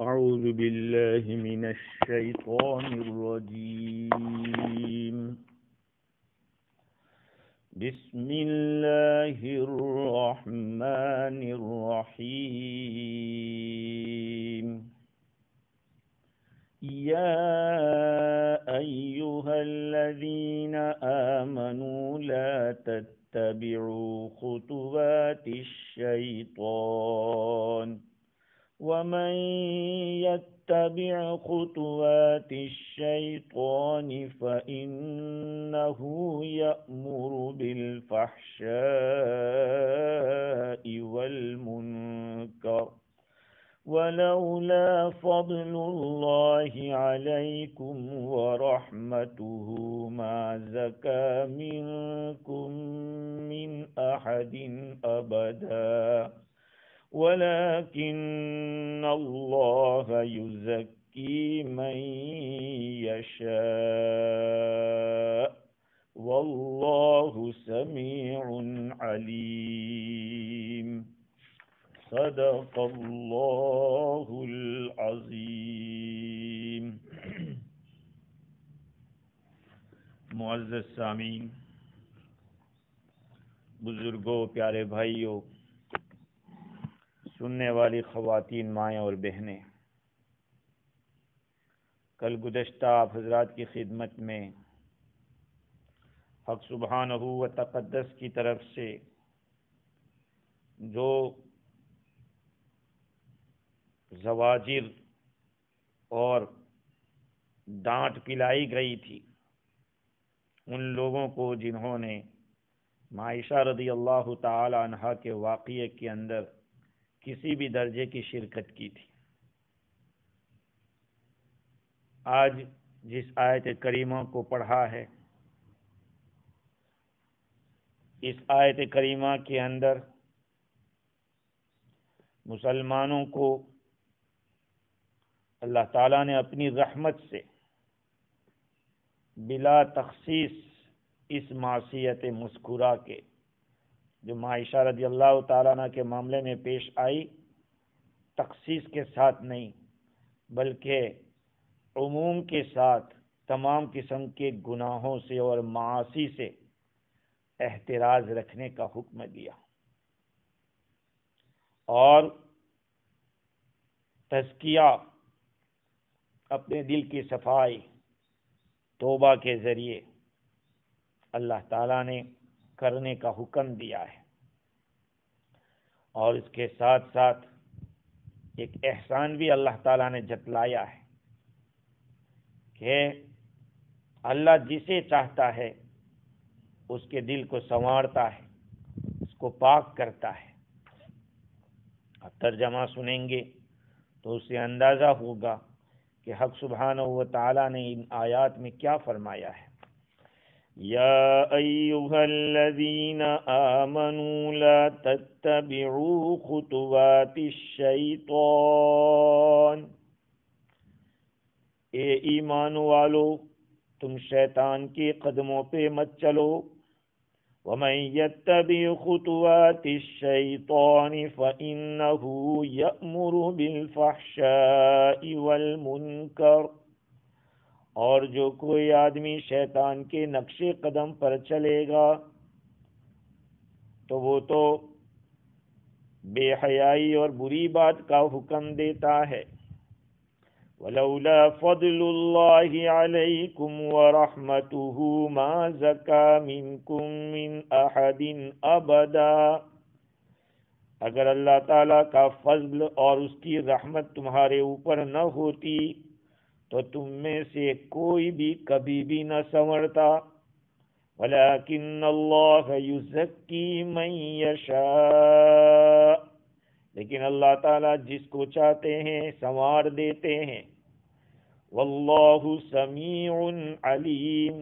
أعوذ بالله من الشيطان الرجيم. بسم الله الرحمن الرحيم. يا أيها الذين آمنوا لا تتبعوا خطوات الشيطان ومن يتبع خطوات الشيطان فإنه يأمر بالفحشاء والمنكر ولولا فضل الله عليكم ورحمته ما زكى منكم من أحد أبدا ولكن الله يزكي من يشاء والله سميع عليم. صدق اللہ العظیم. معزز سامعین، بزرگوں، پیارے بھائیوں، سننے والی خواتین، مائیں اور بہنیں، کل گزشتہ آپ حضرات کی خدمت میں حق سبحانہ و تقدس کی طرف سے جو زواجر اور ڈانٹ پلائی گئی تھی ان لوگوں کو جنہوں نے عائشہ رضی اللہ تعالی عنہا کے واقعے کے اندر کسی بھی درجے کی شرکت کی تھی، آج جس آیت کریمہ کو پڑھا ہے، اس آیت کریمہ کے اندر مسلمانوں کو اللہ تعالیٰ نے اپنی رحمت سے بلا تخصیص اس معصیت مذکورہ کے جو عائشہ رضی اللہ تعالیٰ عنہ کے معاملے میں پیش آئی، تخصیص کے ساتھ نہیں بلکہ عموم کے ساتھ تمام قسم کے گناہوں سے اور معاصی سے احتراز رکھنے کا حکم دیا، اور تزکیہ، اپنے دل کی صفائی توبہ کے ذریعے اللہ تعالیٰ نے کرنے کا حکم دیا ہے، اور اس کے ساتھ ساتھ ایک احسان بھی اللہ تعالیٰ نے جتلایا ہے کہ اللہ جسے چاہتا ہے اس کے دل کو سنوارتا ہے، اس کو پاک کرتا ہے۔ اب ترجمہ سنیں گے تو اس سے اندازہ ہوگا کہ حق سبحانہ و تعالیٰ نے ان آیات میں کیا فرمایا ہے۔ یا ایھا الذین آمنوا لا تتبعوا خطوات الشیطان، اے ایمان والو تم شیطان کے قدموں پہ مت چلو۔ ومن یتبع خطوات الشیطان فإنہ یأمر بالفحشاء والمنکر، اور جو کوئی آدمی شیطان کے نقش قدم پر چلے گا تو وہ تو بے حیائی اور بری بات کا حکم دیتا ہے۔ وَلَوْلَا فَضْلُ اللَّهِ عَلَيْكُمْ وَرَحْمَتُهُ مَا زَكَى مِنْكُمْ مِنْ أَحَدٍ أَبَدًا، اگر اللہ تعالیٰ کا فضل اور اس کی رحمت تمہارے اوپر نہ ہوتی تو تم میں سے کوئی بھی کبھی بھی نہ سنورتا۔ وَلَكِنَّ اللَّهَ يُزَكِّي مَن يَشَاءُ، لیکن اللہ تعالیٰ جس کو چاہتے ہیں سنوار دیتے ہیں۔ واللہ سمیع علیم،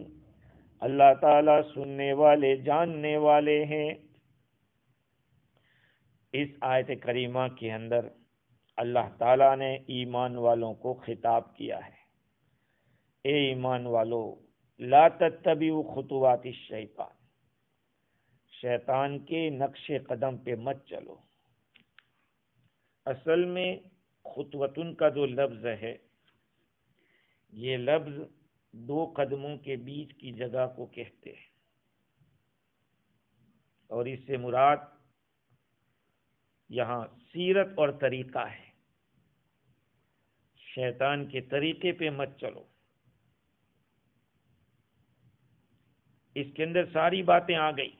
اللہ تعالیٰ سننے والے، جاننے والے ہیں۔ اس آیت کریمہ کے اندر اللہ تعالیٰ نے ایمان والوں کو خطاب کیا ہے، اے ایمان والو لا تتبعوا خطوات الشیطان، شیطان کے نقش قدم پہ مت چلو۔ اصل میں خطوتن کا جو لفظ ہے یہ لفظ 2 قدموں کے بیچ کی جگہ کو کہتے ہیں، اور اس سے مراد یہاں سیرت اور طریقہ ہے۔ شیطان کے طریقے پہ مت چلو، اس کے اندر ساری باتیں آ گئی۔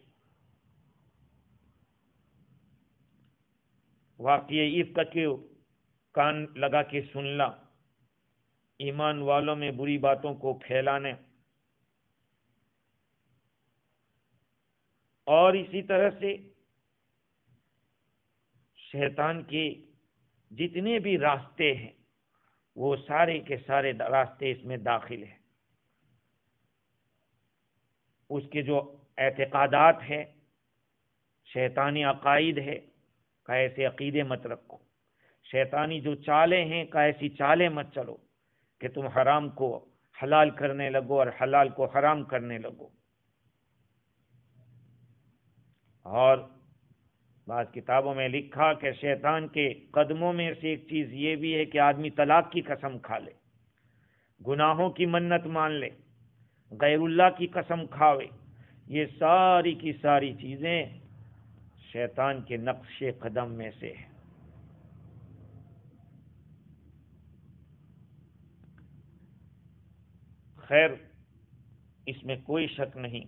واقعہ عفق کے کان لگا کے سننا، ایمان والوں میں بری باتوں کو پھیلانے، اور اسی طرح سے شیطان کے جتنے بھی راستے ہیں وہ سارے کے سارے راستے اس میں داخل ہیں۔ اس کے جو اعتقادات ہیں، شیطانی عقائد ہے کہ ایسے عقیدے مت رکھو، شیطانی جو چالیں ہیں کہ ایسی چالیں مت چلو کہ تم حرام کو حلال کرنے لگو اور حلال کو حرام کرنے لگو۔ اور بعض کتابوں میں لکھا کہ شیطان کے قدموں میں سے ایک چیز یہ بھی ہے کہ آدمی طلاق کی قسم کھا لے، گناہوں کی منت مان لے، غیر اللہ کی قسم کھاوے۔ یہ ساری کی ساری چیزیں شیطان کے نقش قدم میں سے ہے۔ خیر، اس میں کوئی شک نہیں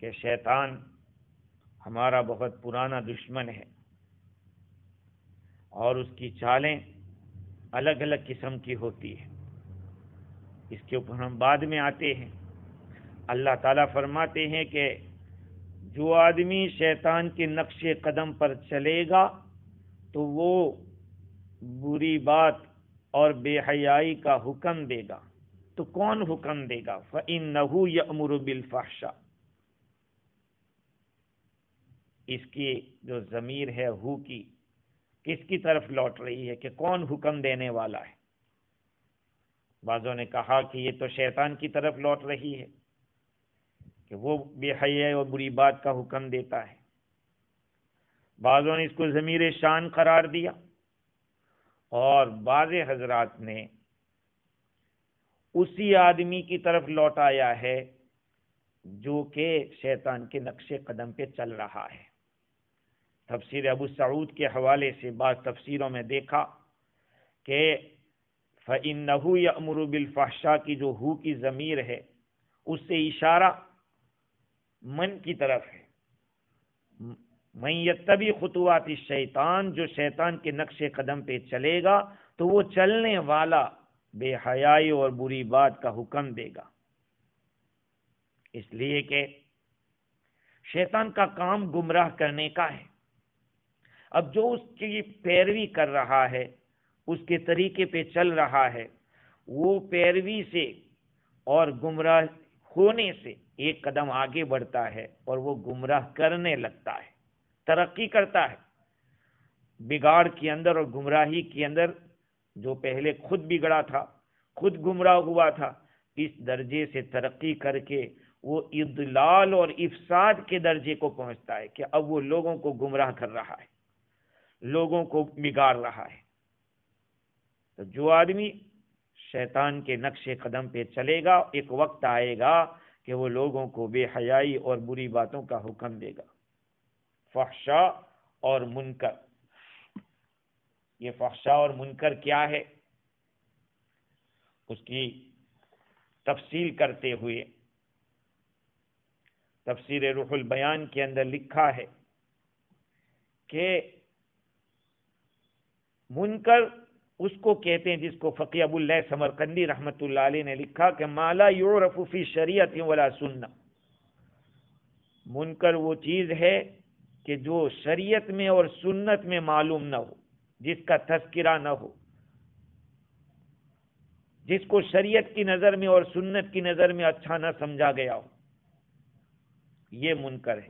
کہ شیطان ہمارا بہت پرانا دشمن ہے، اور اس کی چالیں الگ الگ قسم کی ہوتی ہیں۔ اس کے اوپر ہم بعد میں آتے ہیں۔ اللہ تعالیٰ فرماتے ہیں کہ جو آدمی شیطان کے نقش قدم پر چلے گا تو وہ بری بات اور بے حیائی کا حکم دے گا۔ تو کون حکم دے گا؟ فَإِنَّهُ يَأْمُرُ بِالْفَحْشَاءِ۔ اس کی جو ضمیر ہے ہو کی، کس کی طرف لوٹ رہی ہے کہ کون حکم دینے والا ہے؟ بعضوں نے کہا کہ یہ تو شیطان کی طرف لوٹ رہی ہے کہ وہ بے حیائی اور بری بات کا حکم دیتا ہے۔ بعضوں نے اس کو ضمیر شان قرار دیا، اور بعض حضرات نے اسی آدمی کی طرف لوٹایا ہے جو کہ شیطان کے نقش قدم پہ چل رہا ہے۔ تفسیر ابو سعود کے حوالے سے بعض تفسیروں میں دیکھا کہ فَإِنَّهُ يَأْمُرُ بِالْفَحْشَاءِ کی جو ہو کی ضمیر ہے اس سے اشارہ من کی طرف ہے۔ من یتبع خطوات الشیطان، جو شیطان کے نقش قدم پہ چلے گا تو وہ چلنے والا بے حیائی اور بری بات کا حکم دے گا۔ اس لیے کہ شیطان کا کام گمراہ کرنے کا ہے۔ اب جو اس کی پیروی کر رہا ہے، اس کے طریقے پہ چل رہا ہے، وہ پیروی سے اور گمراہ ہونے سے ایک قدم آگے بڑھتا ہے اور وہ گمراہ کرنے لگتا ہے، ترقی کرتا ہے۔ بگاڑ کے اندر اور گمراہی کے اندر جو پہلے خود بگڑا تھا، خود گمراہ ہوا تھا، اس درجے سے ترقی کر کے وہ اضلال اور افساد کے درجے کو پہنچتا ہے کہ اب وہ لوگوں کو گمراہ کر رہا ہے، لوگوں کو بگاڑ رہا ہے۔ تو جو آدمی شیطان کے نقش قدم پہ چلے گا، ایک وقت آئے گا کہ وہ لوگوں کو بے حیائی اور بری باتوں کا حکم دے گا۔ فحشاء اور منکر، یہ فحشاء اور منکر کیا ہے؟ اس کی تفصیل کرتے ہوئے تفسیر روح البیان کے اندر لکھا ہے کہ منکر اس کو کہتے ہیں جس کو فقی ابو اللہ سمرقندی رحمۃ اللہ علیہ نے لکھا کہ ما لا یعرف فی شریعت ولا سنہ۔ منکر وہ چیز ہے کہ جو شریعت میں اور سنت میں معلوم نہ ہو، جس کا تذکرہ نہ ہو، جس کو شریعت کی نظر میں اور سنت کی نظر میں اچھا نہ سمجھا گیا ہو، یہ منکر ہے۔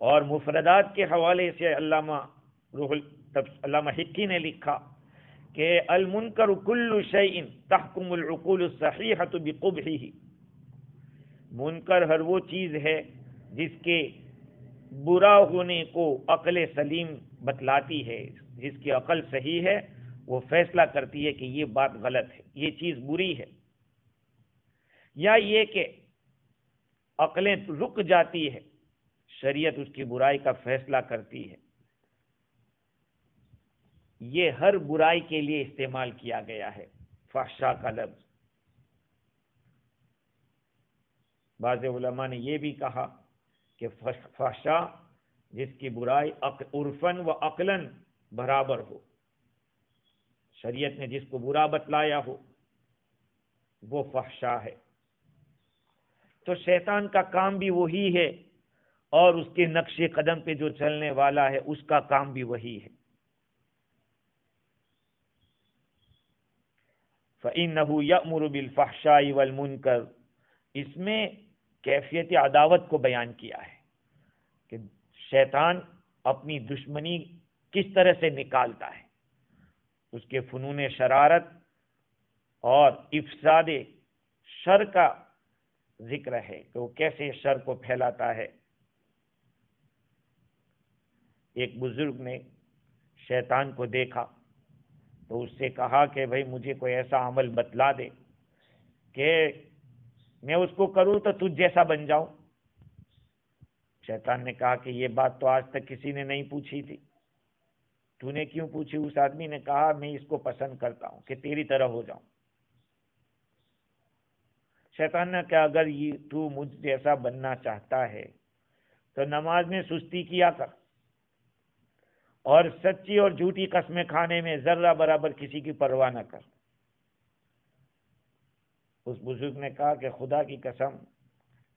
اور مفردات کے حوالے سے علامہ حکی نے لکھا کہ المنکر کل شیء تحکم العقول الصحیحۃ بقبحہ۔ منکر ہر وہ چیز ہے جس کے برا ہونے کو عقل سلیم بتلاتی ہے، جس کی عقل صحیح ہے وہ فیصلہ کرتی ہے کہ یہ بات غلط ہے، یہ چیز بری ہے، یا یہ کہ عقلیں رک جاتی ہے، شریعت اس کی برائی کا فیصلہ کرتی ہے۔ یہ ہر برائی کے لیے استعمال کیا گیا ہے فحشاء کا لفظ۔ بعض علماء نے یہ بھی کہا کہ فحشاء جس کی برائی عرفاً و عقلاً برابر ہو، شریعت نے جس کو برا بتلایا ہو وہ فحشاء ہے۔ تو شیطان کا کام بھی وہی ہے، اور اس کے نقش قدم پہ جو چلنے والا ہے اس کا کام بھی وہی ہے۔ فَإِنَّهُ يَأْمُرُ بِالْفَحْشَاءِ وَالْمُنْكَرِ، اس میں کیفیت عداوت کو بیان کیا ہے کہ شیطان اپنی دشمنی کس طرح سے نکالتا ہے، اس کے فنون شرارت اور افساد شر کا ذکر ہے کہ وہ کیسے شر کو پھیلاتا ہے۔ ایک بزرگ نے شیطان کو دیکھا تو اس سے کہا کہ بھائی مجھے کوئی ایسا عمل بتلا دے کہ میں اس کو کروں تو تجھ جیسا بن جاؤں۔ شیطان نے کہا کہ یہ بات تو آج تک کسی نے نہیں پوچھی تھی، تو نے کیوں پوچھی؟ اس آدمی نے کہا میں اس کو پسند کرتا ہوں کہ تیری طرح ہو جاؤں۔ شیطان نے کہا اگر یہ تو مجھ جیسا بننا چاہتا ہے تو نماز میں سستی کیا کر، اور سچی اور جھوٹی قسمیں کھانے میں ذرہ برابر کسی کی پرواہ نہ کر۔ اس بزرگ نے کہا کہ خدا کی قسم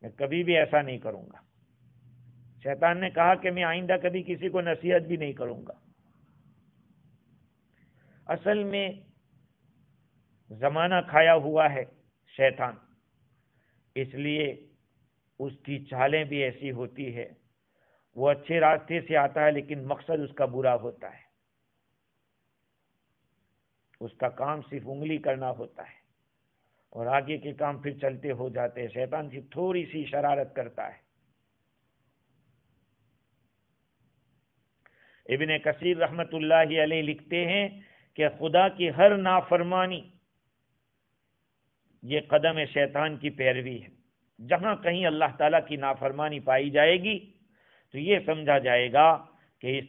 میں کبھی بھی ایسا نہیں کروں گا۔ شیطان نے کہا کہ میں آئندہ کبھی کسی کو نصیحت بھی نہیں کروں گا۔ اصل میں زمانہ کھایا ہوا ہے شیطان، اس لیے اس کی چالیں بھی ایسی ہوتی ہے، وہ اچھے راستے سے آتا ہے لیکن مقصد اس کا برا ہوتا ہے، اس کا کام صرف انگلی کرنا ہوتا ہے اور آگے کے کام پھر چلتے ہو جاتے ہیں۔ شیطان صرف تھوڑی سی شرارت کرتا ہے۔ ابن کثیر رحمت اللہ علیہ لکھتے ہیں کہ خدا کی ہر نافرمانی یہ قدم شیطان کی پیروی ہے۔ جہاں کہیں اللہ تعالیٰ کی نافرمانی پائی جائے گی تو یہ سمجھا جائے گا کہ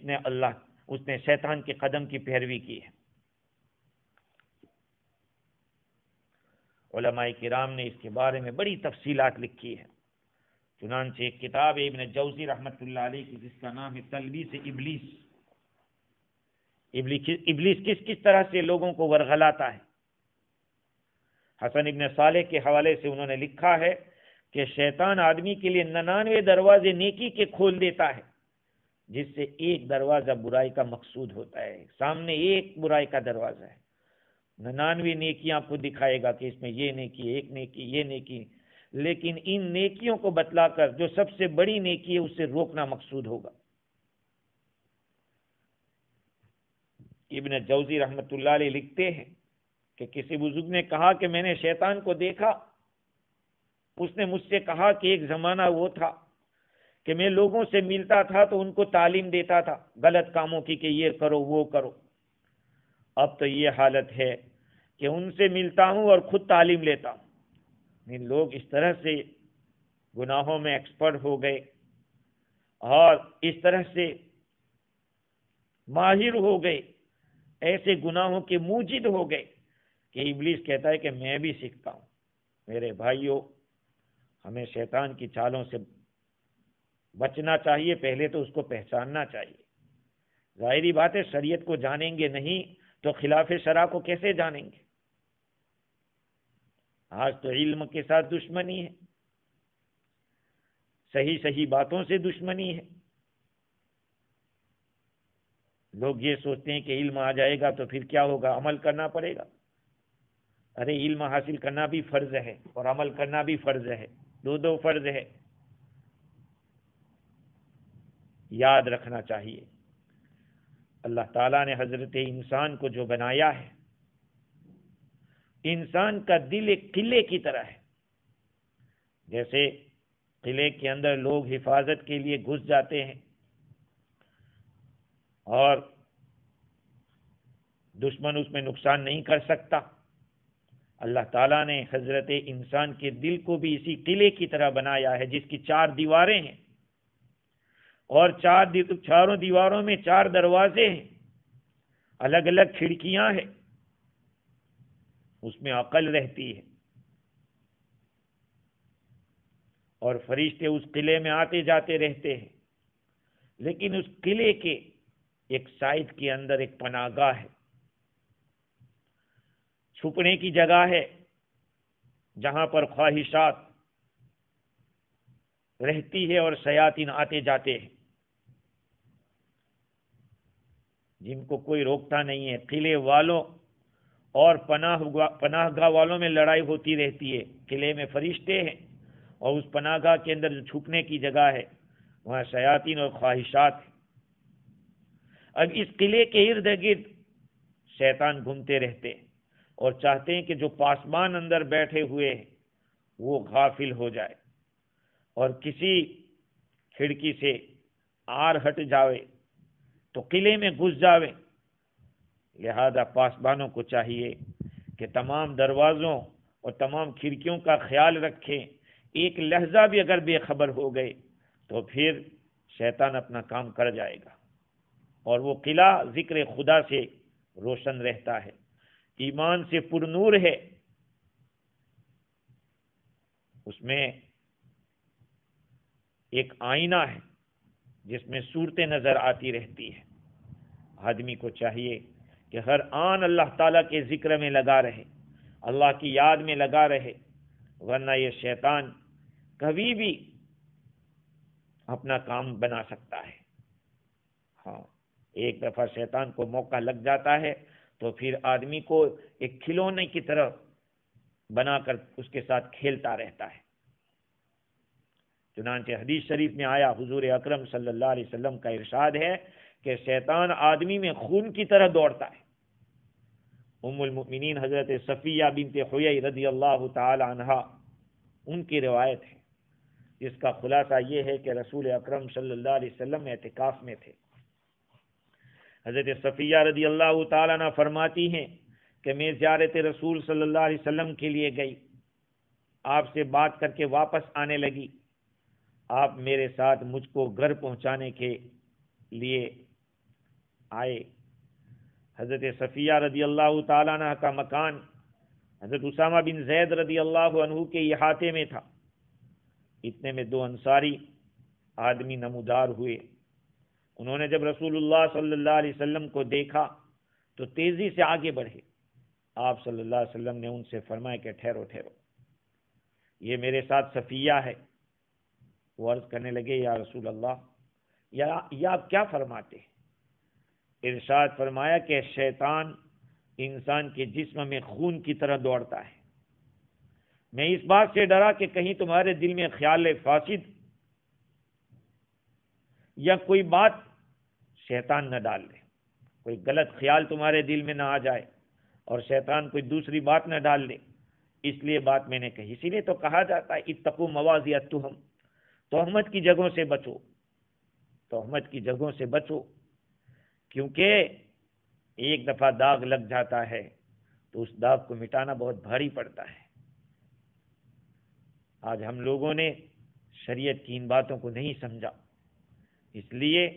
اس نے شیطان کے قدم کی پیروی کی ہے۔ علماء کرام نے اس کے بارے میں بڑی تفصیلات لکھی ہے، چنانچہ ایک کتاب ابن جوزی رحمت اللہ علیہ کی جس کا نام ہے تلبیس ابلیس، ابلیس کس کس طرح سے لوگوں کو ورغلاتا ہے۔ حسن ابن صالح کے حوالے سے انہوں نے لکھا ہے کہ شیطان آدمی کے لیے 99 دروازے نیکی کے کھول دیتا ہے، جس سے ایک دروازہ برائی کا مقصود ہوتا ہے۔ سامنے ایک برائی کا دروازہ ہے، 99 نیکیاں آپ کو دکھائے گا کہ اس میں یہ نیکی، ایک نیکی، یہ نیکی، لیکن ان نیکیوں کو بتلا کر جو سب سے بڑی نیکی ہے اسے روکنا مقصود ہوگا۔ ابن جوزی رحمت اللہ علیہ لکھتے ہیں کہ کسی بزرگ نے کہا کہ میں نے شیطان کو دیکھا، اس نے مجھ سے کہا کہ ایک زمانہ وہ تھا کہ میں لوگوں سے ملتا تھا تو ان کو تعلیم دیتا تھا غلط کاموں کی کہ یہ کرو وہ کرو، اب تو یہ حالت ہے کہ ان سے ملتا ہوں اور خود تعلیم لیتا ہوں۔ لوگ اس طرح سے گناہوں میں ایکسپرٹ ہو گئے اور اس طرح سے ماہر ہو گئے، ایسے گناہوں کے موجد ہو گئے کہ ابلیس کہتا ہے کہ میں بھی سیکھتا ہوں۔ میرے بھائیوں، ہمیں شیطان کی چالوں سے بچنا چاہیے، پہلے تو اس کو پہچاننا چاہیے۔ ظاہری بات ہے شریعت کو جانیں گے نہیں تو خلاف شرع کو کیسے جانیں گے؟ آج تو علم کے ساتھ دشمنی ہے، صحیح باتوں سے دشمنی ہے۔ لوگ یہ سوچتے ہیں کہ علم آ جائے گا تو پھر کیا ہوگا، عمل کرنا پڑے گا۔ ارے علم حاصل کرنا بھی فرض ہے اور عمل کرنا بھی فرض ہے، دو فرض ہے، یاد رکھنا چاہیے۔ اللہ تعالیٰ نے حضرت انسان کو جو بنایا ہے، انسان کا دل ایک قلعے کی طرح ہے۔ جیسے قلعے کے اندر لوگ حفاظت کے لیے گھس جاتے ہیں اور دشمن اس میں نقصان نہیں کر سکتا۔ اللہ تعالیٰ نے حضرت انسان کے دل کو بھی اسی قلعے کی طرح بنایا ہے، جس کی 4 دیواریں ہیں اور چاروں دیواروں میں 4 دروازے ہیں، الگ الگ کھڑکیاں ہیں، اس میں عقل رہتی ہے اور فرشتے اس قلعے میں آتے جاتے رہتے ہیں، لیکن اس قلعے کے ایک سائڈ کے اندر ایک پناہ گاہ ہے، چھپنے کی جگہ ہے، جہاں پر خواہشات رہتی ہے اور شیاطین آتے جاتے ہیں، جن کو کوئی روکتا نہیں ہے۔ قلعے والوں اور پناہ گاہ والوں میں لڑائی ہوتی رہتی ہے۔ قلعے میں فرشتے ہیں اور اس پناہ گاہ کے اندر جو چھپنے کی جگہ ہے وہاں شیاطین اور خواہشات ہیں۔ اب اس قلعے کے ارد گرد شیطان گھومتے رہتے ہیں اور چاہتے ہیں کہ جو پاسبان اندر بیٹھے ہوئے ہیں وہ غافل ہو جائے اور کسی کھڑکی سے آر ہٹ جاوے تو قلعے میں گھس جاوے۔ لہذا پاسبانوں کو چاہیے کہ تمام دروازوں اور تمام کھڑکیوں کا خیال رکھیں، ایک لحظہ بھی اگر بے خبر ہو گئے تو پھر شیطان اپنا کام کر جائے گا، اور وہ قلعہ ذکر خدا سے روشن رہتا ہے، ایمان سے پر نور ہے، اس میں ایک آئینہ ہے جس میں صورتیں نظر آتی رہتی ہے۔ آدمی کو چاہیے کہ ہر آن اللہ تعالیٰ کے ذکر میں لگا رہے، اللہ کی یاد میں لگا رہے، ورنہ یہ شیطان کبھی بھی اپنا کام بنا سکتا ہے۔ ہاں، ایک دفعہ شیطان کو موقع لگ جاتا ہے تو پھر آدمی کو ایک کھلونے کی طرح بنا کر اس کے ساتھ کھیلتا رہتا ہے۔ چنانچہ حدیث شریف میں آیا، حضور اکرم صلی اللہ علیہ وسلم کا ارشاد ہے کہ شیطان آدمی میں خون کی طرح دوڑتا ہے۔ ام المؤمنین حضرت صفیہ بنت حیی رضی اللہ تعالی عنہا، ان کی روایت ہے جس کا خلاصہ یہ ہے کہ رسول اکرم صلی اللہ علیہ وسلم اعتکاف میں تھے۔ حضرت صفیہ رضی اللہ تعالی عنہ فرماتی ہیں کہ میں زیارت رسول صلی اللہ علیہ وسلم کے لیے گئی، آپ سے بات کر کے واپس آنے لگی، آپ میرے ساتھ مجھ کو گھر پہنچانے کے لیے آئے۔ حضرت صفیہ رضی اللہ تعالیٰ عنہ کا مکان حضرت اسامہ بن زید رضی اللہ عنہ کے احاطے میں تھا۔ اتنے میں 2 انصاری آدمی نمودار ہوئے۔ انہوں نے جب رسول اللہ صلی اللہ علیہ وسلم کو دیکھا تو تیزی سے آگے بڑھے۔ آپ صلی اللہ علیہ وسلم نے ان سے فرمایا کہ ٹھہرو ٹھہرو، یہ میرے ساتھ صفیہ ہے۔ وہ عرض کرنے لگے، یا رسول اللہ، یا آپ کیا فرماتے ہیں؟ ارشاد فرمایا کہ شیطان انسان کے جسم میں خون کی طرح دوڑتا ہے، میں اس بات سے ڈرا کہ کہیں تمہارے دل میں خیال فاسد یا کوئی بات شیطان نہ ڈال دے، کوئی غلط خیال تمہارے دل میں نہ آ جائے اور شیطان کوئی دوسری بات نہ ڈال دے، اس لیے بات میں نے کہی۔ اسی لیے تو کہا جاتا ہے اتقوا مواضع التہم، تہمت کی جگہوں سے بچو، تہمت کی جگہوں سے بچو، کیونکہ ایک دفعہ داغ لگ جاتا ہے تو اس داغ کو مٹانا بہت بھاری پڑتا ہے۔ آج ہم لوگوں نے شریعت کی ان باتوں کو نہیں سمجھا، اس لیے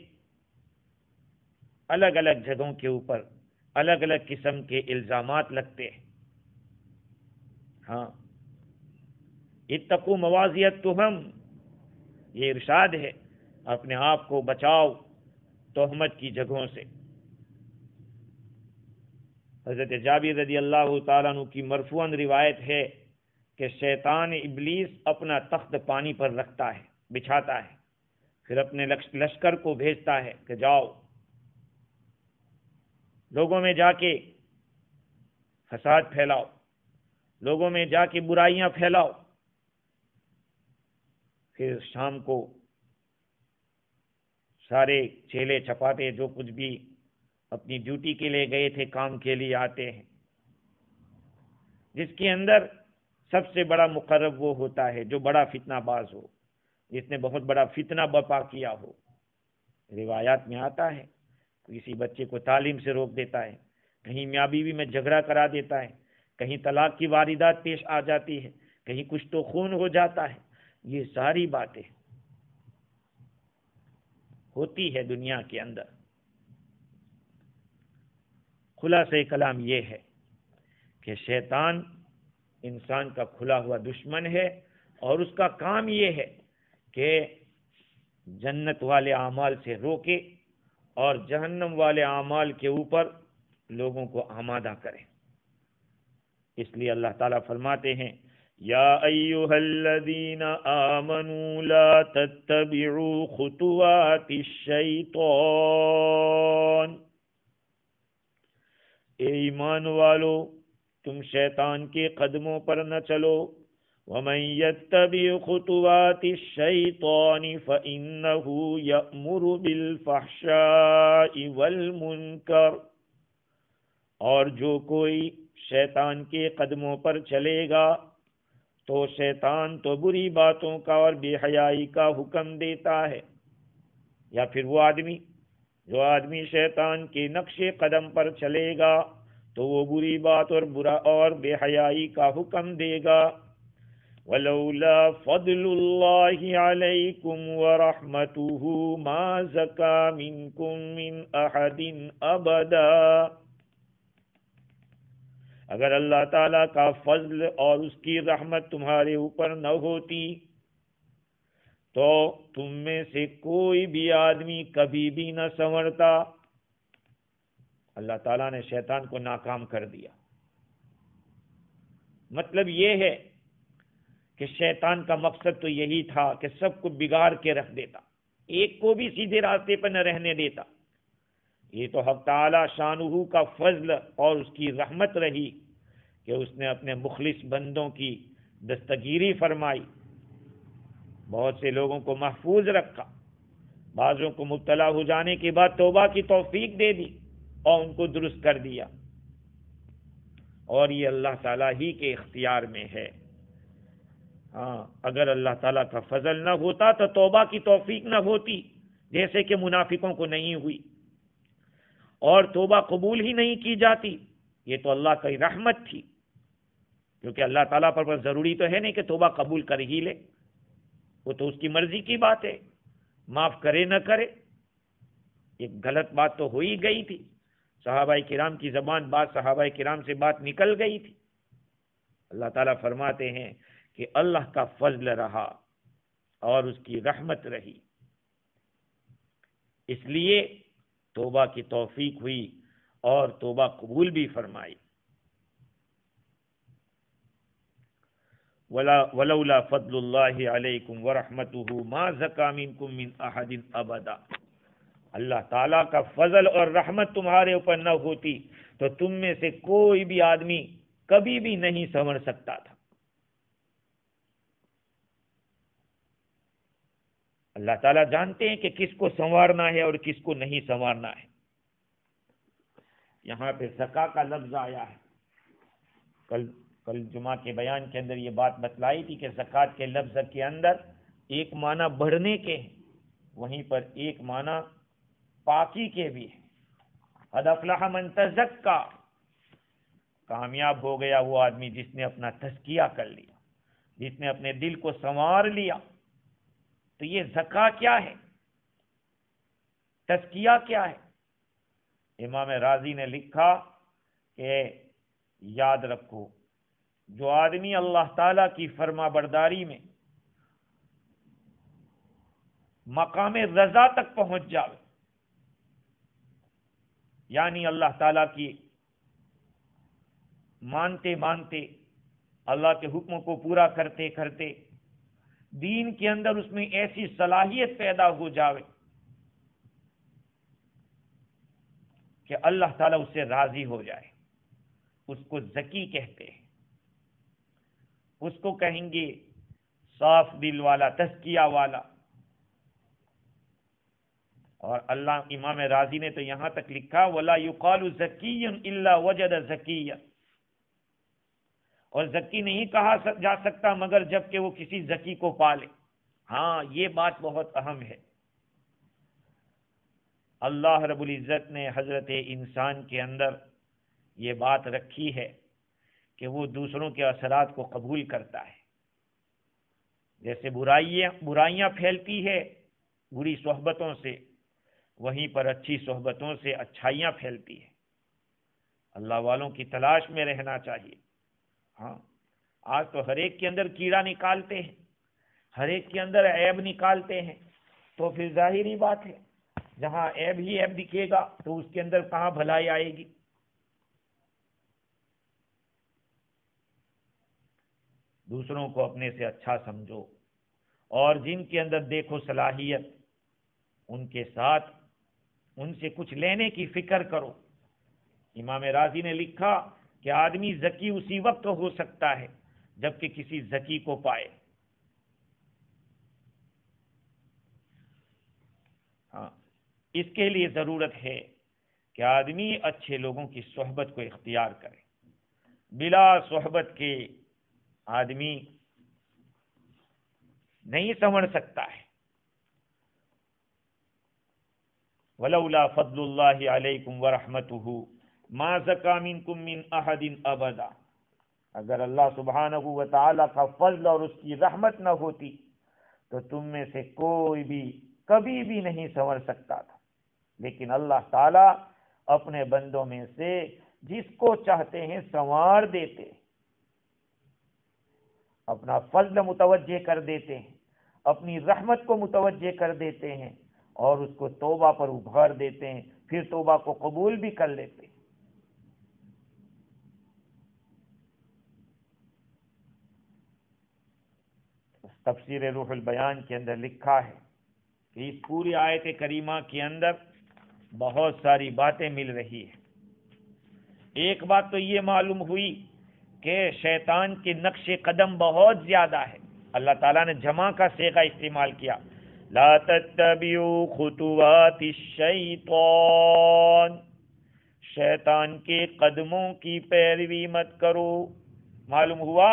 الگ الگ جگہوں کے اوپر الگ الگ قسم کے الزامات لگتے ہیں۔ ہاں، اتقوا مواضع التہم، یہ ارشاد ہے، اپنے آپ کو بچاؤ تہمت کی جگہوں سے۔ حضرت جابر رضی اللہ تعالیٰ عنہ کی مرفوعاً روایت ہے کہ شیطان ابلیس اپنا تخت پانی پر رکھتا ہے، بچھاتا ہے، پھر اپنے لشکر کو بھیجتا ہے کہ جاؤ لوگوں میں جا کے فساد پھیلاؤ، لوگوں میں جا کے برائیاں پھیلاؤ۔ پھر شام کو سارے چیلے چپاٹے جو کچھ بھی اپنی ڈیوٹی کے لیے گئے تھے، کام کے لیے آتے ہیں، جس کے اندر سب سے بڑا مقرب وہ ہوتا ہے جو بڑا فتنہ باز ہو، جس نے بہت بڑا فتنہ برپا کیا ہو۔ روایات میں آتا ہے کسی بچے کو تعلیم سے روک دیتا ہے، کہیں میاں بیوی میں جھگڑا کرا دیتا ہے، کہیں طلاق کی واردات پیش آ جاتی ہے، کہیں کچھ تو خون ہو جاتا ہے. یہ ساری باتیں ہوتی ہے دنیا کے اندر. خلاصہ کلام یہ ہے کہ شیطان انسان کا کھلا ہوا دشمن ہے، اور اس کا کام یہ ہے کہ جنت والے اعمال سے روکے اور جہنم والے اعمال کے اوپر لوگوں کو آمادہ کرے. اس لیے اللہ تعالیٰ فرماتے ہیں یا ایھا الذین آمنوا لا تتبعوا خطوات الشیطان، اے ایمان والو تم شیطان کے قدموں پر نہ چلو. ومن يتبع خطوات الشیطان فإنه یأمر بالفحشاء والمنکر، اور جو کوئی شیطان کے قدموں پر چلے گا تو شیطان تو بری باتوں کا اور بے حیائی کا حکم دیتا ہے. یا پھر وہ آدمی جو آدمی شیطان کے نقش قدم پر چلے گا تو وہ بری بات اور برا اور بے حیائی کا حکم دے گا. ولولا فضل اللہ علیکم ورحمتہ ما زکا منکم من احد ابدا، اگر اللہ تعالیٰ کا فضل اور اس کی رحمت تمہارے اوپر نہ ہوتی تو تم میں سے کوئی بھی آدمی کبھی بھی نہ سنورتا. اللہ تعالیٰ نے شیطان کو ناکام کر دیا. مطلب یہ ہے کہ شیطان کا مقصد تو یہی تھا کہ سب کو بگاڑ کے رکھ دیتا، ایک کو بھی سیدھے راستے پر نہ رہنے دیتا. یہ تو حق تعالی شانہ کا فضل اور اس کی رحمت رہی کہ اس نے اپنے مخلص بندوں کی دستگیری فرمائی، بہت سے لوگوں کو محفوظ رکھا، بعضوں کو مبتلا ہو جانے کے بعد توبہ کی توفیق دے دی اور ان کو درست کر دیا. اور یہ اللہ تعالیٰ ہی کے اختیار میں ہے. ہاں، اگر اللہ تعالیٰ کا فضل نہ ہوتا تو توبہ کی توفیق نہ ہوتی، جیسے کہ منافقوں کو نہیں ہوئی، اور توبہ قبول ہی نہیں کی جاتی. یہ تو اللہ کی رحمت تھی، کیونکہ اللہ تعالیٰ پر ضروری تو ہے نہیں کہ توبہ قبول کر ہی لے، وہ تو اس کی مرضی کی بات ہے، معاف کرے نہ کرے. ایک غلط بات تو ہو ہی گئی تھی، صحابہ کرام کی زبان بعض صحابہ کرام سے بات نکل گئی تھی. اللہ تعالیٰ فرماتے ہیں کہ اللہ کا فضل رہا اور اس کی رحمت رہی، اس لیے توبہ کی توفیق ہوئی اور توبہ قبول بھی فرمائی. ولولا فضل اللہ علیکم ورحمتہ ما زکا منکم من احد ابدا، اللہ تعالیٰ کا فضل اور رحمت تمہارے اوپر نہ ہوتی تو تم میں سے کوئی بھی آدمی کبھی بھی نہیں سنور سکتا تھا. اللہ تعالیٰ جانتے ہیں کہ کس کو سنوارنا ہے اور کس کو نہیں سنوارنا ہے. یہاں پہ زکا کا لفظ آیا ہے. کل جمعہ کے بیان کے اندر یہ بات بتلائی تھی کہ زکوٰۃ کے لفظ کے اندر ایک معنی بڑھنے کے ہیں، وہیں پر ایک معنی پاکی کے بھی ہے. قد افلح من تزکا، کامیاب ہو گیا وہ آدمی جس نے اپنا تزکیہ کر لیا، جس نے اپنے دل کو سنوار لیا. تو یہ زکا کیا ہے، تزکیہ کیا ہے؟ امام رازی نے لکھا کہ یاد رکھو، جو آدمی اللہ تعالیٰ کی فرما برداری میں مقام رضا تک پہنچ جائے، یعنی اللہ تعالیٰ کی مانتے مانتے، اللہ کے حکموں کو پورا کرتے کرتے دین کے اندر اس میں ایسی صلاحیت پیدا ہو جاوے کہ اللہ تعالیٰ اس سے راضی ہو جائے، اس کو زکی کہتے ہیں. اس کو کہیں گے صاف دل والا، تزکیہ والا. اور اللہ امام راضی نے تو یہاں تک لکھا وَلَا يُقَالُ زَكِيٌّ إِلَّا وَجَدَ زَكِيًّا، اور زکی نہیں کہا جا سکتا مگر جب کہ وہ کسی زکی کو پالے. ہاں، یہ بات بہت اہم ہے. اللہ رب العزت نے حضرت انسان کے اندر یہ بات رکھی ہے کہ وہ دوسروں کے اثرات کو قبول کرتا ہے. جیسے برائیاں پھیلتی ہے بری صحبتوں سے، وہیں پر اچھی صحبتوں سے اچھائیاں پھیلتی ہیں. اللہ والوں کی تلاش میں رہنا چاہیے. ہاں، آج تو ہر ایک کے اندر کیڑا نکالتے ہیں، ہر ایک کے اندر عیب نکالتے ہیں، تو پھر ظاہری بات ہے جہاں عیب ہی عیب دکھے گا تو اس کے اندر کہاں بھلائی آئے گی. دوسروں کو اپنے سے اچھا سمجھو، اور جن کے اندر دیکھو صلاحیت، ان کے ساتھ ان سے کچھ لینے کی فکر کرو. امام راضی نے لکھا کہ آدمی ذکی اسی وقت ہو سکتا ہے جبکہ کسی ذکی کو پائے. ہاں، اس کے لیے ضرورت ہے کہ آدمی اچھے لوگوں کی صحبت کو اختیار کرے. بلا صحبت کے آدمی نہیں سنور سکتا ہے. وَلَوْلَا فَضْلُ اللَّهِ عَلَيْكُمْ وَرَحْمَتُهُ مَا زَكَىٰ مِنْكُمْ مِنْ أَحَدٍ أَبَدًا. اگر اللہ سبحانہ و تعالیٰ کا فضل اور اس کی رحمت نہ ہوتی تو تم میں سے کوئی بھی کبھی بھی نہیں سنور سکتا تھا. لیکن اللہ تعالیٰ اپنے بندوں میں سے جس کو چاہتے ہیں سنوار دیتے، اپنا فضل متوجہ کر دیتے ہیں، اپنی رحمت کو متوجہ کر دیتے ہیں، اور اس کو توبہ پر ابھار دیتے ہیں، پھر توبہ کو قبول بھی کر لیتے ہیں. تفسیر روح البیان کے اندر لکھا ہے کہ اس پوری آیت کریمہ کے اندر بہت ساری باتیں مل رہی ہیں. ایک بات تو یہ معلوم ہوئی کہ شیطان کے نقش قدم بہت زیادہ ہے. اللہ تعالیٰ نے جمع کا صیغہ استعمال کیا، لا تتبعوا خطوات الشیطان، شیطان کے قدموں کی پیروی مت کرو. معلوم ہوا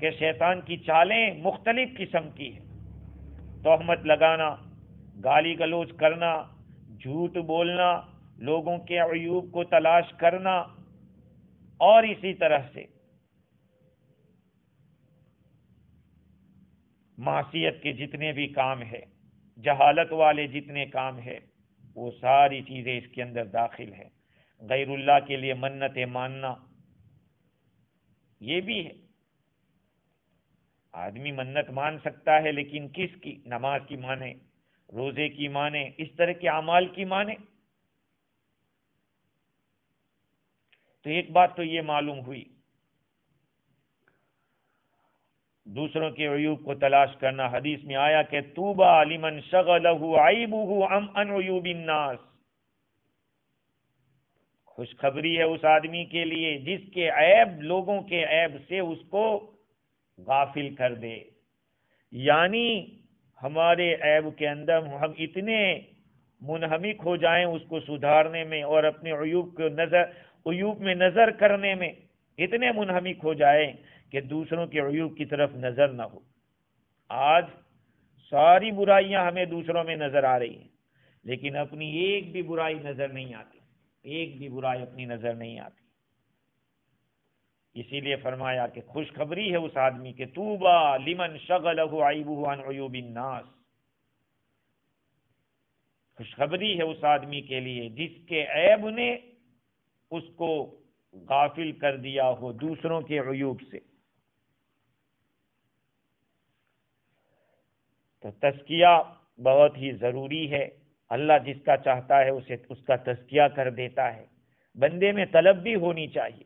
کہ شیطان کی چالیں مختلف قسم کی ہیں. تہمت لگانا، گالی گلوچ کرنا، جھوٹ بولنا، لوگوں کے عیوب کو تلاش کرنا، اور اسی طرح سے معصیت کے جتنے بھی کام ہیں، جہالت والے جتنے کام ہیں، وہ ساری چیزیں اس کے اندر داخل ہیں. غیر اللہ کے لیے منتیں ماننا یہ بھی ہے. آدمی منت مان سکتا ہے لیکن کس کی؟ نماز کی مانے، روزے کی مانے، اس طرح کے اعمال کی مانے. تو ایک بات تو یہ معلوم ہوئی، دوسروں کے عیوب کو تلاش کرنا. حدیث میں آیا کہ طوبی لمن شغلہ عیبہ عن عیوب الناس، خوشخبری ہے اس آدمی کے لیے جس کے عیب لوگوں کے عیب سے اس کو غافل کر دے. یعنی ہمارے عیب کے اندر ہم اتنے منہمک ہو جائیں اس کو سدھارنے میں، اور اپنے عیوب میں نظر کرنے میں اتنے منہمک ہو جائیں کہ دوسروں کے عیوب کی طرف نظر نہ ہو. آج ساری برائیاں ہمیں دوسروں میں نظر آ رہی ہیں، لیکن اپنی ایک بھی برائی نظر نہیں آتی، ایک بھی برائی اپنی نظر نہیں آتی. اسی لیے فرمایا کہ خوشخبری ہے اس آدمی کے طوبی لمن شغلہ عیبہ عن عیوب الناس، خوشخبری ہے اس آدمی کے لیے جس کے عیب نے اس کو غافل کر دیا ہو دوسروں کے عیوب سے. تو تزکیہ بہت ہی ضروری ہے. اللہ جس کا چاہتا ہے اسے اس کا تزکیہ کر دیتا ہے. بندے میں طلب بھی ہونی چاہیے.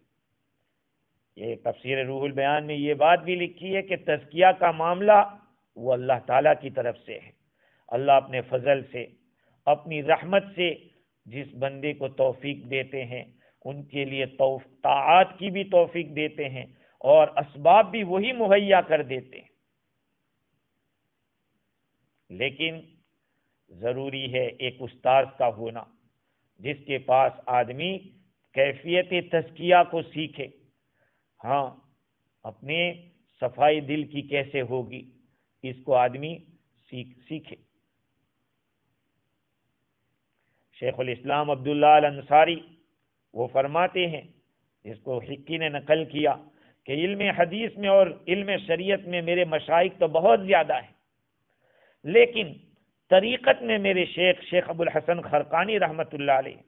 یہ تفسیر روح البیان میں یہ بات بھی لکھی ہے کہ تزکیہ کا معاملہ وہ اللہ تعالیٰ کی طرف سے ہے. اللہ اپنے فضل سے، اپنی رحمت سے جس بندے کو توفیق دیتے ہیں ان کے لیے طاعات کی بھی توفیق دیتے ہیں، اور اسباب بھی وہی مہیا کر دیتے ہیں. لیکن ضروری ہے ایک استاذ کا ہونا جس کے پاس آدمی کیفیت تزکیہ کو سیکھے. ہاں، اپنے صفائی دل کی کیسے ہوگی اس کو آدمی سیکھے. شیخ الاسلام عبداللہ الانصاری وہ فرماتے ہیں اس کو حقی نے نقل کیا کہ علم حدیث میں اور علم شریعت میں میرے مشائخ تو بہت زیادہ ہیں، لیکن طریقت میں میرے شیخ ابو الحسن خرقانی رحمۃ اللہ علیہ،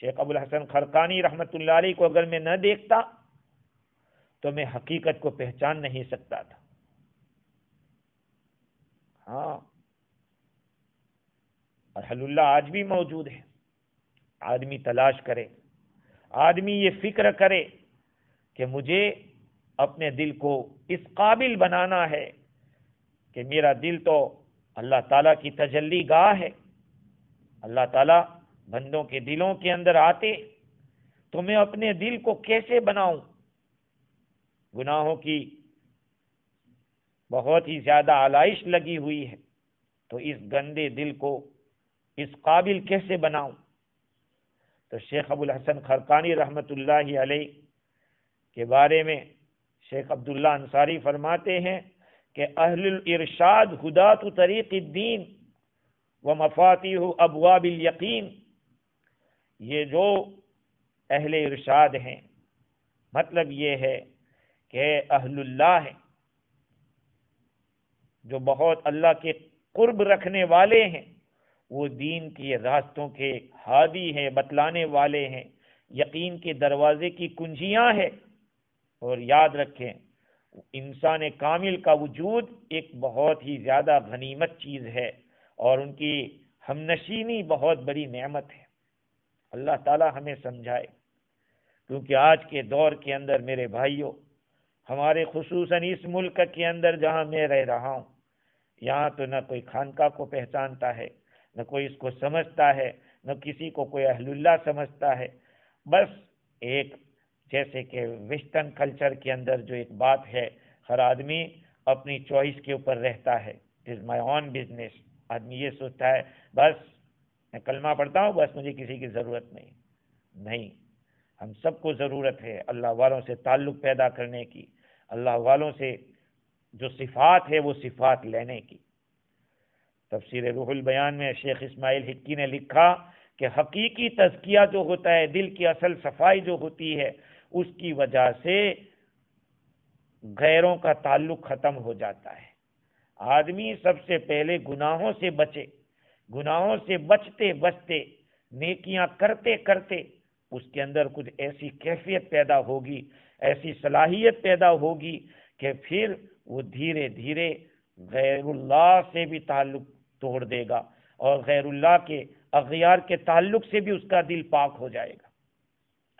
شیخ ابو الحسن خرقانی رحمۃ اللہ علیہ کو اگر میں نہ دیکھتا تو میں حقیقت کو پہچان نہیں سکتا تھا۔ ہاں، اور حل اللہ آج بھی موجود ہے۔ آدمی تلاش کرے، آدمی یہ فکر کرے کہ مجھے اپنے دل کو اس قابل بنانا ہے کہ میرا دل تو اللہ تعالیٰ کی تجلی گاہ ہے، اللہ تعالیٰ بندوں کے دلوں کے اندر آتے، تو میں اپنے دل کو کیسے بناؤں؟ گناہوں کی بہت ہی زیادہ آلائش لگی ہوئی ہے، تو اس گندے دل کو اس قابل کیسے بناؤں؟ تو شیخ ابو الحسن خرقانی رحمۃ اللہ علیہ کے بارے میں شیخ عبداللہ انصاری فرماتے ہیں کہ اہل الارشاد ہدات طریق الدین و مفاتیح ابواب الیقین، یہ جو اہل ارشاد ہیں مطلب یہ ہے کہ اہل اللہ ہیں، جو بہت اللہ کے قرب رکھنے والے ہیں، وہ دین کے راستوں کے ہادی ہیں، بتلانے والے ہیں، یقین کے دروازے کی کنجیاں ہیں۔ اور یاد رکھیں، انسان کامل کا وجود ایک بہت ہی زیادہ غنیمت چیز ہے، اور ان کی ہم نشینی بہت بڑی نعمت ہے۔ اللہ تعالی ہمیں سمجھائے، کیونکہ آج کے دور کے اندر میرے بھائیوں، ہمارے خصوصاً اس ملک کے اندر جہاں میں رہ رہا ہوں، یہاں تو نہ کوئی خانقاہ کو پہچانتا ہے، نہ کوئی اس کو سمجھتا ہے، نہ کسی کو کوئی اہل اللہ سمجھتا ہے۔ بس ایک جیسے کہ ویسٹرن کلچر کے اندر جو ایک بات ہے، ہر آدمی اپنی چوائس کے اوپر رہتا ہے، it is my own business. آدمی یہ سوچتا ہے بس میں کلمہ پڑھتا ہوں، بس مجھے کسی کی ضرورت نہیں۔ ہم سب کو ضرورت ہے اللہ والوں سے تعلق پیدا کرنے کی، اللہ والوں سے جو صفات ہے وہ صفات لینے کی۔ تفسیر روح البیان میں شیخ اسماعیل حقی نے لکھا کہ حقیقی تزکیہ جو ہوتا ہے، دل کی اصل صفائی جو ہوتی ہے، اس کی وجہ سے غیروں کا تعلق ختم ہو جاتا ہے۔ آدمی سب سے پہلے گناہوں سے بچے، گناہوں سے بچتے بچتے نیکیاں کرتے کرتے اس کے اندر کچھ ایسی کیفیت پیدا ہوگی، ایسی صلاحیت پیدا ہوگی کہ پھر وہ دھیرے دھیرے غیر اللہ سے بھی تعلق توڑ دے گا، اور غیر اللہ کے اغیار کے تعلق سے بھی اس کا دل پاک ہو جائے گا۔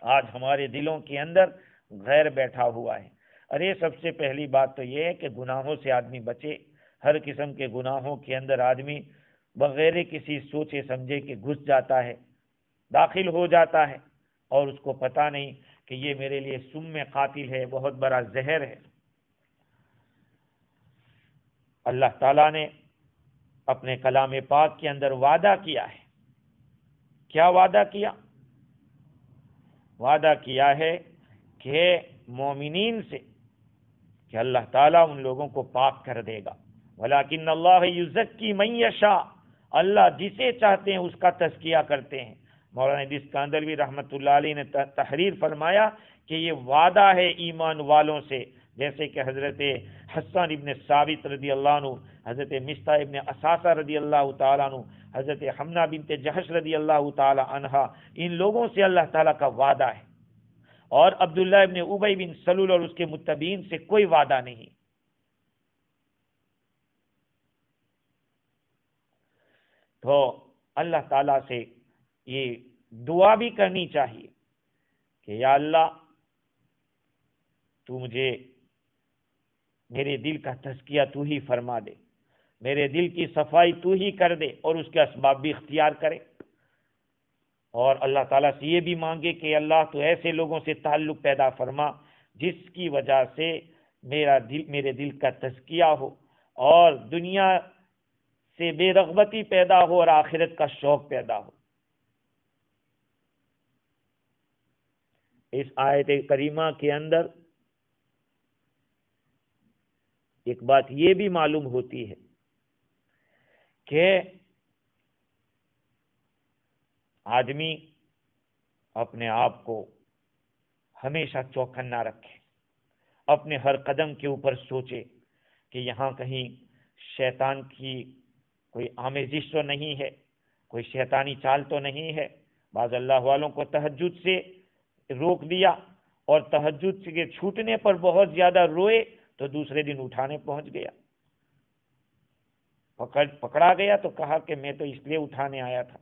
آج ہمارے دلوں کے اندر غیر بیٹھا ہوا ہے۔ ارے سب سے پہلی بات تو یہ ہے کہ گناہوں سے آدمی بچے۔ ہر قسم کے گناہوں کے اندر آدمی بغیر کسی سوچے سمجھے کہ گھس جاتا ہے، داخل ہو جاتا ہے، اور اس کو پتہ نہیں کہ یہ میرے لیے سم قاتل ہے، بہت بڑا زہر ہے۔ اللہ تعالیٰ نے اپنے کلام پاک کے اندر وعدہ کیا ہے۔ کیا وعدہ کیا؟ وعدہ کیا ہے کہ مومنین سے کہ اللہ تعالیٰ ان لوگوں کو پاک کر دے گا۔ وَلَكِنَّ اللَّهَ يُزَكِّي مَن يَشَاءُ، اللہ جسے چاہتے ہیں اس کا تزکیہ کرتے ہیں۔ مولانا ادریس کاندھلوی رحمۃ اللہ علیہ نے تحریر فرمایا کہ یہ وعدہ ہے ایمان والوں سے، جیسے کہ حضرت حسان ابن ثابت رضی اللہ عنہ، حضرت مصطح ابن اساسہ رضی اللہ تعالیٰ عنہ، حضرت حمنہ بنت جحش رضی اللہ تعالیٰ عنہا، ان لوگوں سے اللہ تعالیٰ کا وعدہ ہے، اور عبداللہ ابن ابی بن سلول اور اس کے متبعین سے کوئی وعدہ نہیں۔ تو اللہ تعالیٰ سے یہ دعا بھی کرنی چاہیے کہ یا اللہ تو مجھے میرے دل کا تزکیہ تو ہی فرما دے، میرے دل کی صفائی تو ہی کر دے، اور اس کے اسباب بھی اختیار کرے۔ اور اللہ تعالیٰ سے یہ بھی مانگے کہ اللہ تو ایسے لوگوں سے تعلق پیدا فرما جس کی وجہ سے میرے دل کا تزکیہ ہو، اور دنیا سے بے رغبتی پیدا ہو، اور آخرت کا شوق پیدا ہو۔ اس آیت کریمہ کے اندر ایک بات یہ بھی معلوم ہوتی ہے کہ آدمی اپنے آپ کو ہمیشہ چوکنا رکھے، اپنے ہر قدم کے اوپر سوچے کہ یہاں کہیں شیطان کی کوئی آمیزش تو نہیں ہے، کوئی شیطانی چال تو نہیں ہے۔ بعض اللہ والوں کو تہجد سے روک دیا اور تہجد کے چھوٹنے پر بہت زیادہ روئے تو دوسرے دن اٹھانے پہنچ گیا، پکڑا گیا تو کہا کہ میں تو اس لیے اٹھانے آیا تھا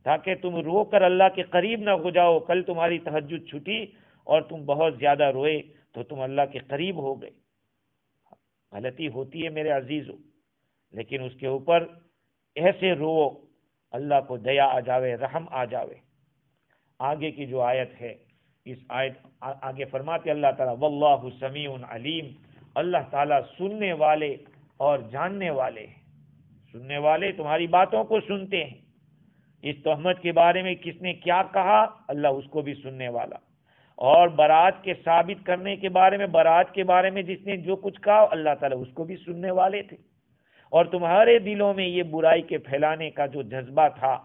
تاکہ تم رو کر اللہ کے قریب نہ ہو جاؤ، کل تمہاری تہجد چھٹی اور تم بہت زیادہ روئے تو تم اللہ کے قریب ہو گئے۔ غلطی ہوتی ہے میرے عزیزو، لیکن اس کے اوپر ایسے رو اللہ کو دیا آ جاوے، رحم آ جاوے۔ آگے کی جو آیت ہے، اس آیت آگے فرماتے اللہ تعالیٰ واللہ سمیع علیم، اللہ تعالیٰ سننے والے اور جاننے والے ہیں۔ سننے والے تمہاری باتوں کو سنتے ہیں، اس تہمت کے بارے میں کس نے کیا کہا اللہ اس کو بھی سننے والا، اور برات کے ثابت کرنے کے بارے میں، برات کے بارے میں جس نے جو کچھ کہا اللہ تعالیٰ اس کو بھی سننے والے تھے، اور تمہارے دلوں میں یہ برائی کے پھیلانے کا جو جذبہ تھا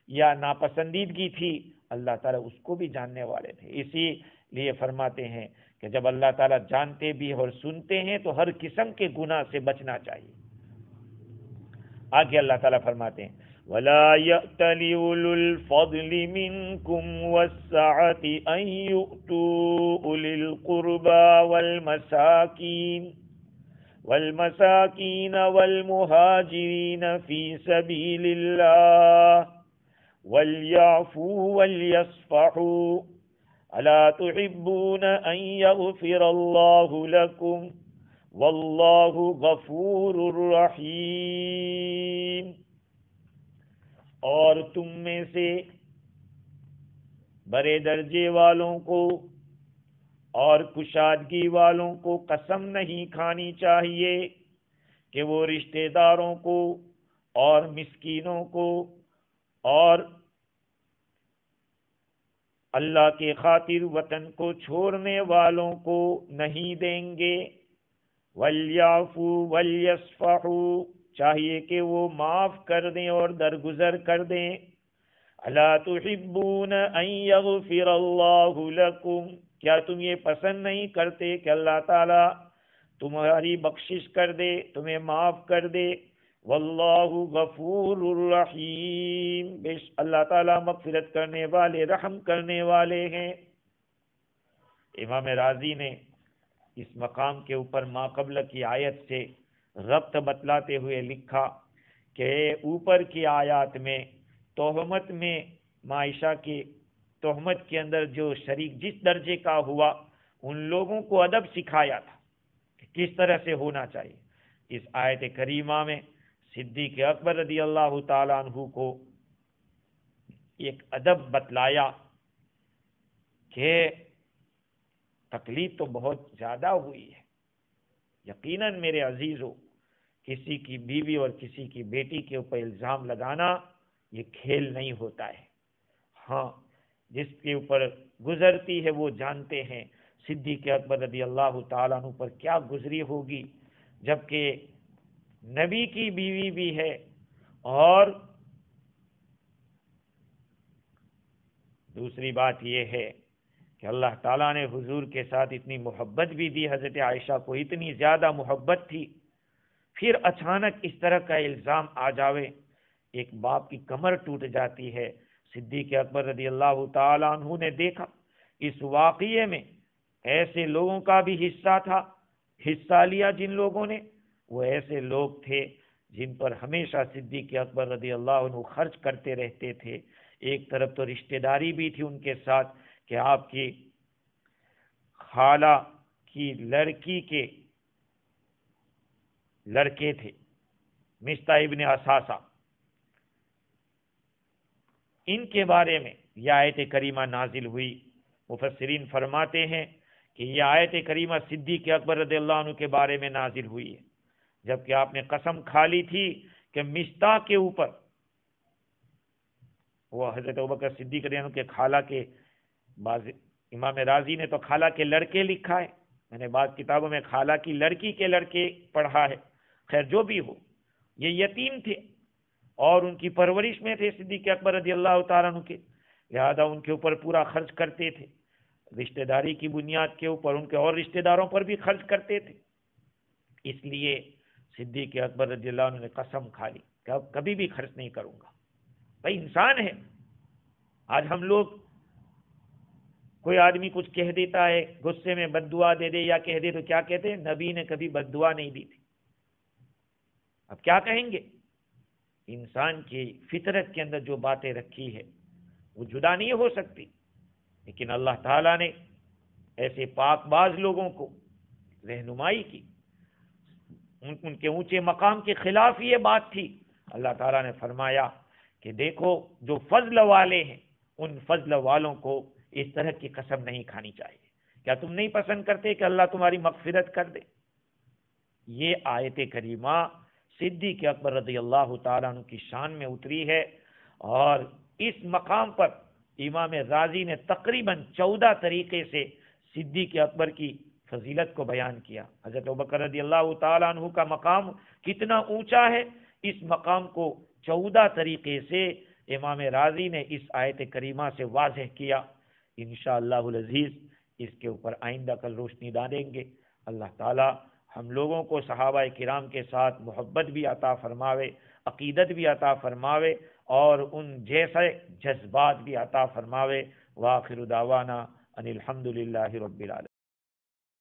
یا ناپسندیدگی تھی اللہ تعالیٰ اس کو بھی جاننے والے تھے۔ اسی لیے فرماتے ہیں کہ جب اللہ تعالیٰ جانتے بھی اور سنتے ہیں تو ہر قسم کے گناہ سے بچنا چاہیے۔ آگے اللہ تعالیٰ فرماتے ہیں وَلَا يَأْتَلِ أُولُو الْفَضْلِ مِنْكُمْ وَالسَّعَةِ أَنْ يُؤْتُوا أُولِي الْقُرْبَى والمساكين والمهاجرين في سبيل الله وليعفوا وليصفحوا ألا تحبون أن يغفر الله لكم والله غفور رحيم۔ اور تم میں سے بڑے درجے والوں کو اور کشادگی والوں کو قسم نہیں کھانی چاہیے کہ وہ رشتہ داروں کو اور مسکینوں کو اور اللہ کے خاطر وطن کو چھوڑنے والوں کو نہیں دیں گے۔ وَلْيَعْفُوا وَلْيَصْفَحُوا، چاہیے کہ وہ معاف کر دیں اور درگزر کر دیں۔ أَلَا تُحِبُّونَ أَن يَغْفِرَ اللَّهُ لَكُمْ، کیا تم یہ پسند نہیں کرتے کہ اللہ تعالیٰ تمہاری بخشش کر دے، تمہیں معاف کر دے۔ واللہ غفور الرحیم، اللہ تعالیٰ مغفرت کرنے والے رحم کرنے والے ہیں۔ امام رازی نے اس مقام کے اوپر ما قبل کی آیت سے ربط بتلاتے ہوئے لکھا کہ اوپر کی آیات میں تہمت میں معائشہ کی تہمت کے اندر جو شریک جس درجے کا ہوا ان لوگوں کو ادب سکھایا تھا کہ کس طرح سے ہونا چاہیے۔ اس آیت کریمہ میں صدیق اکبر رضی اللہ تعالیٰ عنہ کو ایک ادب بتلایا کہ تکلیف تو بہت زیادہ ہوئی ہے، یقیناً میرے عزیزو کسی کی بیوی اور کسی کی بیٹی کے اوپر الزام لگانا یہ کھیل نہیں ہوتا ہے۔ ہاں، جس کے اوپر گزرتی ہے وہ جانتے ہیں صدیق اکبر رضی اللہ تعالیٰ عنہ پر کیا گزری ہوگی، جبکہ نبی کی بیوی بھی ہے اور دوسری بات یہ ہے کہ اللہ تعالیٰ نے حضور کے ساتھ اتنی محبت بھی دی، حضرت عائشہ کو اتنی زیادہ محبت تھی، پھر اچانک اس طرح کا الزام آ جاوے، ایک باپ کی کمر ٹوٹ جاتی ہے۔ صدیق اکبر رضی اللہ تعالیٰ عنہ نے دیکھا اس واقعے میں ایسے لوگوں کا بھی حصہ لیا، جن لوگوں نے وہ ایسے لوگ تھے جن پر ہمیشہ صدیق اکبر رضی اللہ عنہ خرچ کرتے رہتے تھے۔ ایک طرف تو رشتہ داری بھی تھی ان کے ساتھ کہ آپ کی خالہ کی لڑکی کے لڑکے تھے مصطح ابن اساسہ، ان کے بارے میں یہ آیت کریمہ نازل ہوئی۔ مفسرین فرماتے ہیں کہ یہ آیت کریمہ صدیق اکبر رضی اللہ عنہ کے بارے میں نازل ہوئی ہے، جبکہ آپ نے قسم کھا لی تھی کہ مصطح کے اوپر، وہ حضرت ابوبکر صدیق رضی اللہ عنہ کے خالہ کے امام رازی نے تو خالہ کے لڑکے لکھا ہے، میں نے بعض کتابوں میں خالہ کی لڑکی کے لڑکے پڑھا ہے، خیر جو بھی ہو، یہ یتیم تھے اور ان کی پرورش میں تھے صدیق اکبر رضی اللہ تعالیٰ عنہ کے، لہذا ان کے اوپر پورا خرچ کرتے تھے۔ رشتہ داری کی بنیاد کے اوپر ان کے اور رشتہ داروں پر بھی خرچ کرتے تھے۔ اس لیے صدیق اکبر رضی اللہ عنہ نے قسم کھا لی کہ اب کبھی بھی خرچ نہیں کروں گا۔ بھائی انسان ہے، آج ہم لوگ کوئی آدمی کچھ کہہ دیتا ہے، غصے میں بد دعا دے دے یا کہہ دے تو کیا کہتے ہیں؟ نبی نے کبھی بد دعا نہیں دی تھی۔ اب کیا کہیں گے؟ انسان کی فطرت کے اندر جو باتیں رکھی ہے وہ جدا نہیں ہو سکتی، لیکن اللہ تعالیٰ نے ایسے پاک باز لوگوں کو رہنمائی کی، ان کے اونچے مقام کے خلاف یہ بات تھی۔ اللہ تعالیٰ نے فرمایا کہ دیکھو جو فضل والے ہیں ان فضل والوں کو اس طرح کی قسم نہیں کھانی چاہیے۔ کیا تم نہیں پسند کرتے کہ اللہ تمہاری مغفرت کر دے؟ یہ آیت کریمہ صدیق اکبر رضی اللہ تعالیٰ عنہ کی شان میں اتری ہے، اور اس مقام پر امام رازی نے تقریباً 14 طریقے سے صدیق اکبر کی فضیلت کو بیان کیا۔ حضرت ابوبکر رضی اللہ تعالیٰ عنہ کا مقام کتنا اونچا ہے، اس مقام کو 14 طریقے سے امام رازی نے اس آیت کریمہ سے واضح کیا۔ انشاءاللہ العزیز اس کے اوپر آئندہ کل روشنی ڈالیں گے۔ اللہ تعالی ہم لوگوں کو صحابہ کرام کے ساتھ محبت بھی عطا فرماوے، عقیدت بھی عطا فرماوے، اور ان جیسے جذبات بھی عطا فرماوے۔ وآخر دعوانا ان الحمد للہ رب العالمین۔